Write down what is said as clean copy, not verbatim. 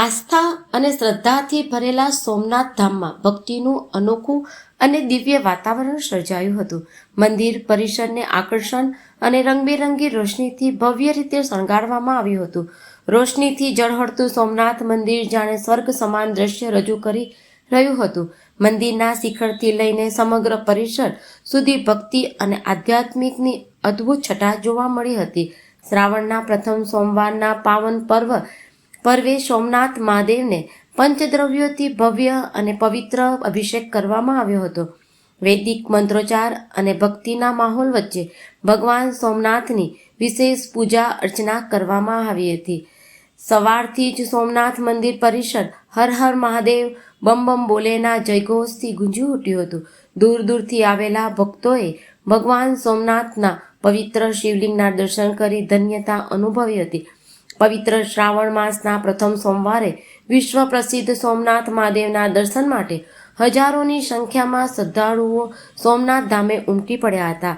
આસ્થા અને શ્રદ્ધાથી ભરેલા સોમનાથ ધામમાં ભક્તિનું અનોખું અને દિવ્ય વાતાવરણ સર્જાયું હતું. મંદિર પરિસરને આકર્ષણ અને રંગબેરંગી રોશનીથી ભવ્ય રીતે શણગારવામાં આવ્યું હતું. રોશનીથી ઝળહળતું સોમનાથ મંદિર જાણે સ્વર્ગ સમાન દ્રશ્ય રજૂ કરી રહ્યું હતું. મંદિરના શિખરથી લઈને સમગ્ર પરિસર સુધી ભક્તિ અને આધ્યાત્મિકની અદ્ભુત છટા જોવા મળી હતી. શ્રાવણના પ્રથમ સોમવારના પાવન પર્વે સોમનાથ મહાદેવને પંચદ્રવ્યોથી ભવ્ય અને પવિત્ર અભિષેક કરવામાં આવ્યો હતો. વૈદિક મંત્રોચ્ચાર અને ભક્તિના માહોલ વચ્ચે ભગવાન સોમનાથની વિશેષ પૂજા અર્ચના કરવામાં આવી હતી. સવારથી જ સોમનાથ મંદિર પરિસર હર હર મહાદેવ બમ બમ બોલેના જયઘોષથી ગુંજી ઉઠ્યું હતું. દૂર દૂરથી આવેલા ભક્તોએ ભગવાન સોમનાથના પવિત્ર શિવલિંગના દર્શન કરી ધન્યતા અનુભવી હતી. પવિત્ર શ્રાવણ માસના પ્રથમ સોમવારે વિશ્વ પ્રસિદ્ધ સોમનાથ મહાદેવના દર્શન માટે હજારોની સંખ્યામાં શ્રદ્ધાળુઓ સોમનાથ ધામે ઉમટી પડ્યા હતા.